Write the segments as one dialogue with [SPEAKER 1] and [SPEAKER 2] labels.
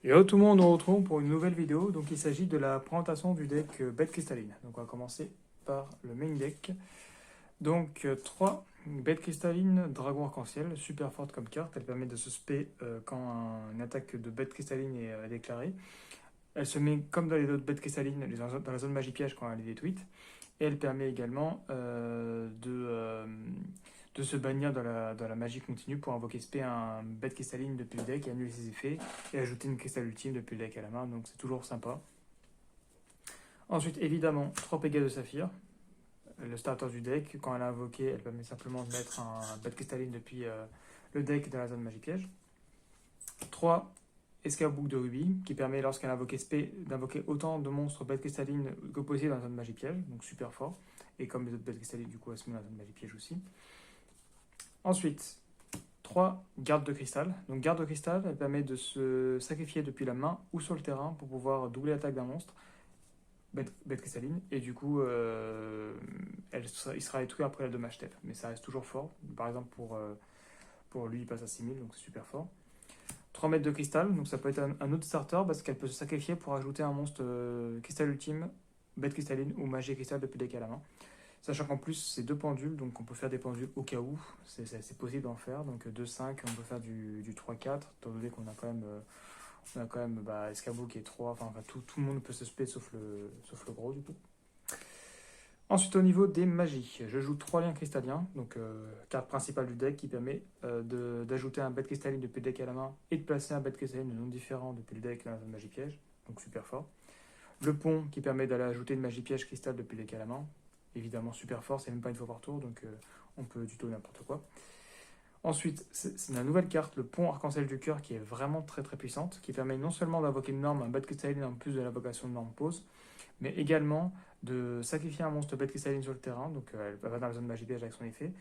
[SPEAKER 1] Yo tout le monde, on se retrouve pour une nouvelle vidéo. Donc il s'agit de la présentation du deck bête cristalline. Donc on va commencer par le main deck. Donc 3 bêtes cristallines, dragon arc-en-ciel, super forte comme carte. Elle permet de se spé quand une attaque de bête cristalline est déclarée. Elle se met comme dans les autres bêtes cristallines dans la zone magie piège quand elle est détruite. Et elle permet également de se bannir dans la magie continue pour invoquer spé un bête cristalline depuis le deck et annuler ses effets et ajouter une cristal ultime depuis le deck à la main, donc c'est toujours sympa. Ensuite, évidemment, 3 Pégas de Saphir, le starter du deck. Quand elle est invoquée, elle permet simplement de mettre un bête cristalline depuis le deck dans la zone magie piège. 3 Escabook de Ruby, qui permet, lorsqu'elle a invoqué spé, d'invoquer autant de monstres bêtes cristallines que possible dans la zone magie piège, donc super fort. Et comme les autres bêtes cristallines, du coup, elle se met dans la zone magie piège aussi. Ensuite, 3 gardes de cristal. Donc garde de cristal, elle permet de se sacrifier depuis la main ou sur le terrain pour pouvoir doubler l'attaque d'un monstre, bête cristalline, et du coup, il sera détruit après la dommage step. Mais ça reste toujours fort. Par exemple, pour lui, il passe à 6000, donc c'est super fort. 3 mètres de cristal, donc ça peut être un autre starter parce qu'elle peut se sacrifier pour ajouter un monstre cristal ultime, bête cristalline ou magie cristal depuis le deck à la main. Sachant qu'en plus, c'est 2 pendules, donc on peut faire des pendules au cas où, c'est possible d'en faire. Donc 2-5, on peut faire du 3-4, étant donné qu'on a quand même Escabeau qui est 3, enfin tout le monde peut se spé sauf le gros du coup. Ensuite, au niveau des magies, je joue 3 liens cristalliens, donc carte principale du deck qui permet d'ajouter un bête cristalline depuis le deck à la main et de placer un bête cristalline de nom différent depuis le deck dans la zone magie piège, donc super fort. Le pont qui permet d'aller ajouter une magie piège cristal depuis le deck à la main, évidemment super fort, c'est même pas une fois par tour, donc on peut du tout n'importe quoi. Ensuite, c'est la nouvelle carte, le pont arc-en-ciel du cœur, qui est vraiment très très puissante, qui permet non seulement d'invoquer une norme, un bête cristalline en plus de l'invocation de norme pause, mais également de sacrifier un monstre bête cristalline sur le terrain, donc elle va dans la zone magie piège avec son effet,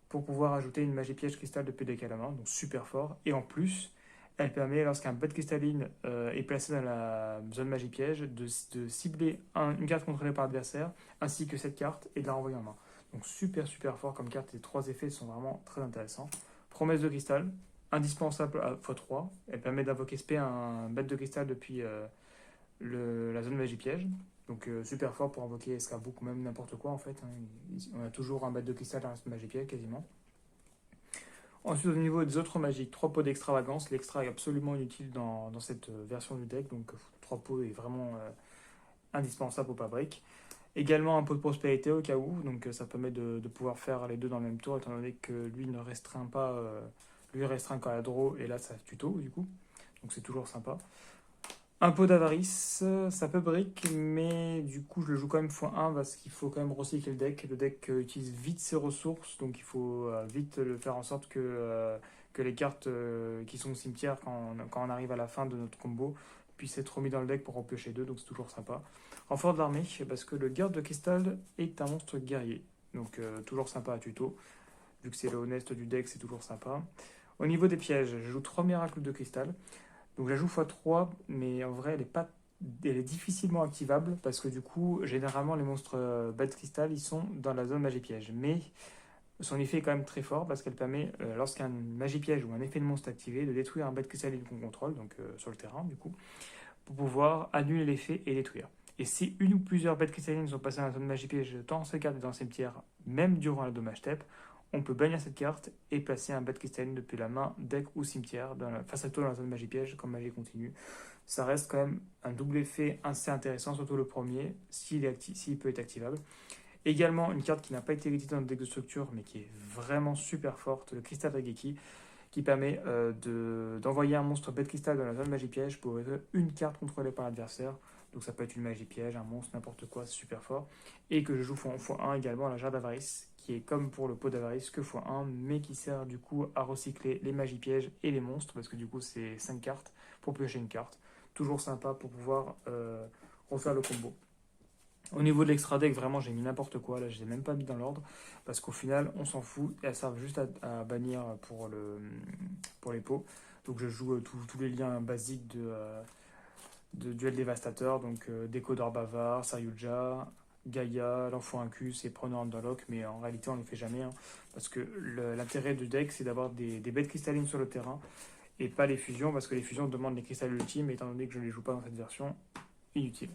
[SPEAKER 1] pour pouvoir ajouter une magie piège cristal depuis le deck à la main, donc super fort. Et en plus, elle permet, lorsqu'un bête cristalline est placé dans la zone magie piège, de cibler une carte contrôlée par l'adversaire, ainsi que cette carte, et de la renvoyer en main. Donc super super fort comme carte, les 3 effets sont vraiment très intéressants. Promesse de cristal, indispensable à x3, elle permet d'invoquer spé un bête de cristal depuis la zone magie piège. Donc super fort pour invoquer Escabook ou même n'importe quoi en fait, hein. On a toujours un bête de cristal dans la zone magie piège quasiment. Ensuite, au niveau des autres magiques, 3 pots d'extravagance. L'extra est absolument inutile dans cette version du deck, donc 3 pots est vraiment indispensable au pabrik. Également un pot de prospérité au cas où, donc ça permet de pouvoir faire les deux dans le même tour, étant donné que lui ne restreint pas, lui restreint quand la draw, et là ça tuto du coup, donc c'est toujours sympa. Un pot d'avarice, ça peut brick, mais du coup je le joue quand même x1 parce qu'il faut quand même recycler le deck. Le deck utilise vite ses ressources, donc il faut vite le faire en sorte que les cartes qui sont au cimetière quand on arrive à la fin de notre combo puissent être remis dans le deck pour en piocher deux, donc c'est toujours sympa. Renfort de l'armée, parce que le garde de cristal est un monstre guerrier, donc toujours sympa à tuto. Vu que c'est le honnête du deck, c'est toujours sympa. Au niveau des pièges, je joue 3 miracles de cristal. Donc je la joue x3, mais en vrai, elle est difficilement activable parce que du coup, généralement, les monstres bêtes cristal, ils sont dans la zone magie piège. Mais son effet est quand même très fort parce qu'elle permet, lorsqu'un magie piège ou un effet de monstre est activé, de détruire un bête cristal qu'on contrôle, donc sur le terrain, du coup, pour pouvoir annuler l'effet et détruire. Et si une ou plusieurs bêtes cristallines sont passées dans la zone magie piège dans cette carte et dans le cimetière, même durant la dommage step, on peut bannir cette carte et placer un bête cristalline depuis la main, deck ou cimetière face à toi dans la zone magie piège comme magie continue. Ça reste quand même un double effet assez intéressant, surtout le premier, s'il peut être activable. Également, une carte qui n'a pas été éditée dans le deck de structure, mais qui est vraiment super forte, le Cristal Dageki, qui permet d'envoyer un monstre bête cristal dans la zone magie piège pour ouvrir une carte contrôlée par l'adversaire. Donc ça peut être une magie piège, un monstre, n'importe quoi, c'est super fort. Et que je joue x1 également à la jarre d'avarice, qui est comme pour le pot d'avarice que x1, mais qui sert du coup à recycler les magies pièges et les monstres, parce que du coup c'est 5 cartes pour piocher une carte. Toujours sympa pour pouvoir refaire le combo. Au niveau de l'extra deck, vraiment, j'ai mis n'importe quoi. Là, je ne l'ai même pas mis dans l'ordre. Parce qu'au final, on s'en fout. Et elles servent juste à bannir pour les pots. Donc, je joue tous les liens basiques de duel dévastateur. Donc, Déco d'or bavard, Saryuja, Gaïa, l'enfant incus et preneur underlock. Mais en réalité, on ne le fait jamais, hein, parce que l'intérêt du deck, c'est d'avoir des bêtes cristallines sur le terrain et pas les fusions, parce que les fusions demandent les cristalles ultimes, et étant donné que je ne les joue pas dans cette version, inutile.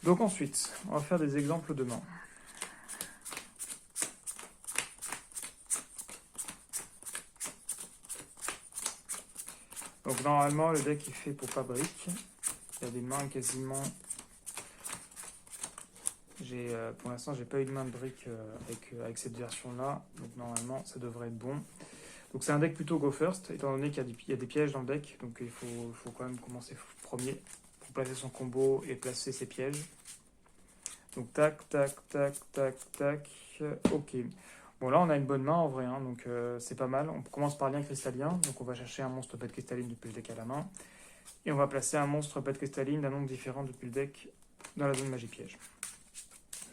[SPEAKER 1] Donc ensuite, on va faire des exemples de mains. Donc normalement, le deck est fait pour pas briques. Il y a des mains quasiment... pour l'instant, j'ai pas eu de main de briques avec cette version-là. Donc normalement, ça devrait être bon. Donc c'est un deck plutôt go first, étant donné qu'il y a des pièges dans le deck. Donc il faut quand même commencer premier pour placer son combo et placer ses pièges. Donc tac, tac, tac, tac, tac. Ok. Bon là on a une bonne main en vrai, hein, donc c'est pas mal. On commence par lien cristallin, donc on va chercher un monstre bête cristalline depuis le deck à la main. Et on va placer un monstre bête cristalline d'un nombre différent depuis le deck dans la zone magie piège.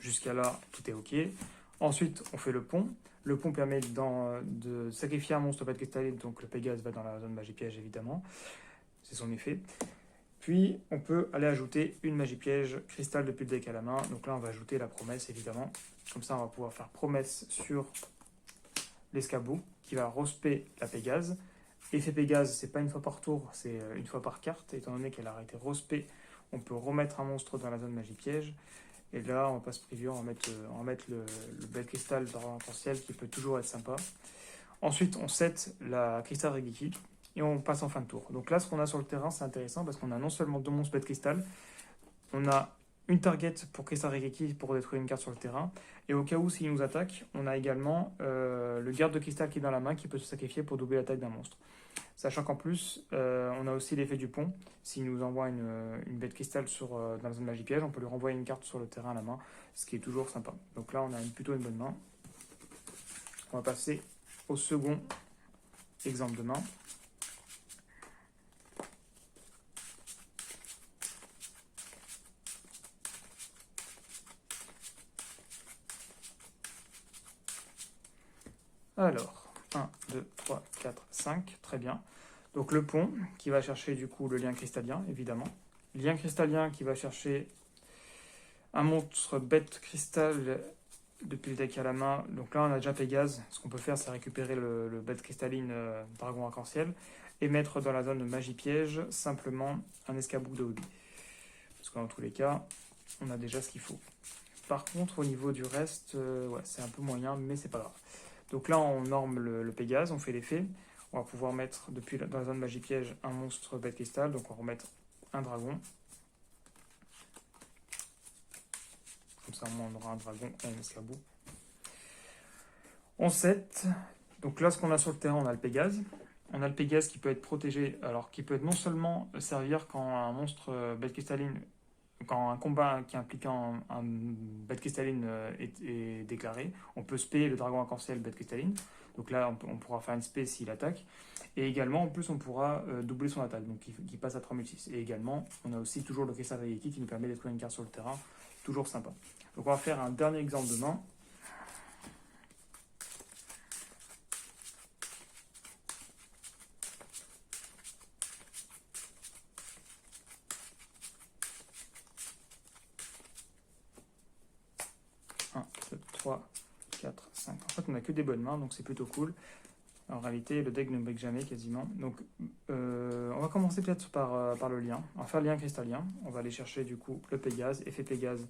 [SPEAKER 1] Jusqu'à là, tout est ok. Ensuite, on fait le pont. Le pont permet de sacrifier un monstre bête cristalline, donc le Pégase va dans la zone magie piège évidemment. C'est son effet. Puis, on peut aller ajouter une magie piège cristal depuis le deck à la main. Donc là, on va ajouter la promesse, évidemment. Comme ça, on va pouvoir faire promesse sur l'escabeau, qui va rosper la Pégase. Effet Pégase, c'est pas une fois par tour, c'est une fois par carte. Étant donné qu'elle a été rospée, on peut remettre un monstre dans la zone magie piège. Et là, on va pas se priver, on va mettre le bête cristal dans potentiel qui peut toujours être sympa. Ensuite, on set la cristal Regeki. Et on passe en fin de tour. Donc là, ce qu'on a sur le terrain, c'est intéressant parce qu'on a non seulement deux monstres bête cristal, on a une target pour Cristal Regeki pour détruire une carte sur le terrain. Et au cas où, s'il nous attaque, on a également le garde de cristal qui est dans la main qui peut se sacrifier pour doubler l'attaque d'un monstre. Sachant qu'en plus, on a aussi l'effet du pont. S'il nous envoie une bête cristal dans la zone magie piège, on peut lui renvoyer une carte sur le terrain à la main, ce qui est toujours sympa. Donc là, on a plutôt une bonne main. On va passer au second exemple de main. Alors, 1, 2, 3, 4, 5, très bien. Donc le pont qui va chercher du coup le lien cristallin, évidemment. Lien cristallin qui va chercher un monstre bête cristal depuis le deck à la main. Donc là on a déjà Pégase. Ce qu'on peut faire c'est récupérer le bête cristalline dragon arc-en-ciel et mettre dans la zone de magie piège simplement un escabeau de hobby. Parce que dans tous les cas, on a déjà ce qu'il faut. Par contre au niveau du reste, ouais, c'est un peu moyen mais c'est pas grave. Donc là, on norme le Pégase, on fait l'effet. On va pouvoir mettre, dans la zone magie piège, un monstre bête cristal. Donc on va remettre un dragon. Comme ça, au moins, on aura un dragon et un escabeau. On set. Donc là, ce qu'on a sur le terrain, on a le Pégase. On a le Pégase qui peut être protégé, alors qui peut être non seulement servir quand un monstre bête cristalline, quand un combat qui implique un bête cristalline est déclaré, on peut spé le dragon arc-en-ciel bête cristalline. Donc là, on pourra faire une spé s'il attaque. Et également, en plus, on pourra doubler son attaque, donc qui passe à 3006. Et également, on a aussi toujours le cristal Regeki qui nous permet d'être une carte sur le terrain. Toujours sympa. Donc on va faire un dernier exemple de main. Un, 2, 3, 4, 5. En fait, on n'a que des bonnes mains, donc c'est plutôt cool. En réalité, le deck ne break jamais quasiment. Donc, on va commencer peut-être par le lien. On va faire le lien cristallin. On va aller chercher du coup le Pégase, effet Pégase.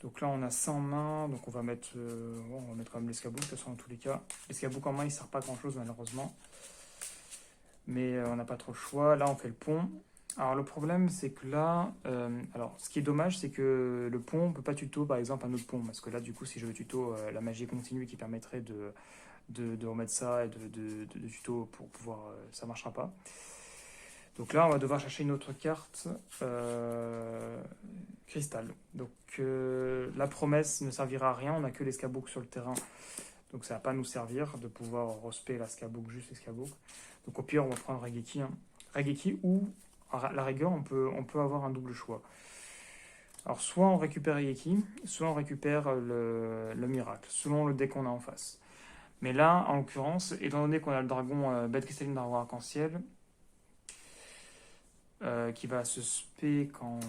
[SPEAKER 1] Donc là, on a 100 mains. Donc on va mettre quand même l'escabeau. De toute façon, dans tous les cas, l'escabeau en main, il ne sert pas grand-chose malheureusement. Mais on n'a pas trop le choix. Là, on fait le pont. Alors le problème, c'est que là, alors ce qui est dommage, c'est que le pont, on ne peut pas tuto par exemple un autre pont. Parce que là, du coup, si je veux tuto la magie continue qui permettrait de remettre ça et de tuto pour pouvoir... ça ne marchera pas. Donc là, on va devoir chercher une autre carte cristal. Donc la promesse ne servira à rien, on n'a que l'escabouk sur le terrain. Donc ça ne va pas nous servir de pouvoir respect l'escabouk, juste l'escabouk. Donc au pire, on va prendre Regeki. Hein. Regeki ou, à la rigueur, on peut avoir un double choix. Alors soit on récupère Regeki, soit on récupère le miracle, selon le deck qu'on a en face. Mais là, en l'occurrence, étant donné qu'on a le dragon bête cristalline dragon arc-en-ciel, qui va se spé quand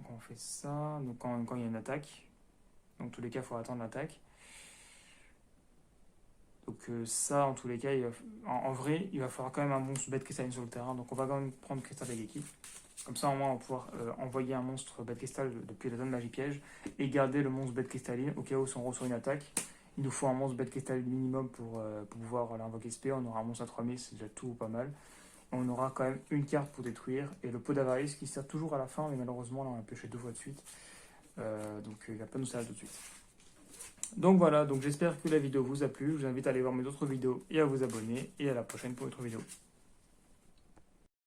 [SPEAKER 1] on fait ça, donc quand il y a une attaque. Donc, dans tous les cas, il faut attendre l'attaque. Donc ça, en tous les cas, en vrai, il va falloir quand même un monstre bête cristalline sur le terrain. Donc on va quand même prendre Cristal Degeki. Comme ça, au moins, on va pouvoir envoyer un monstre bête cristal depuis la zone magie piège et garder le monstre bête cristalline au cas où si on reçoit une attaque. Il nous faut un monstre bête cristalline minimum pour pouvoir l'invoquer SP. On aura un monstre à 3000, c'est déjà tout pas mal. On aura quand même une carte pour détruire et le pot d'avarice qui sert toujours à la fin, mais malheureusement, là, on l'a pêché 2 fois de suite. Donc il ne va pas nous servir tout de suite. Donc voilà, donc j'espère que la vidéo vous a plu. Je vous invite à aller voir mes autres vidéos et à vous abonner. Et à la prochaine pour une autre vidéo.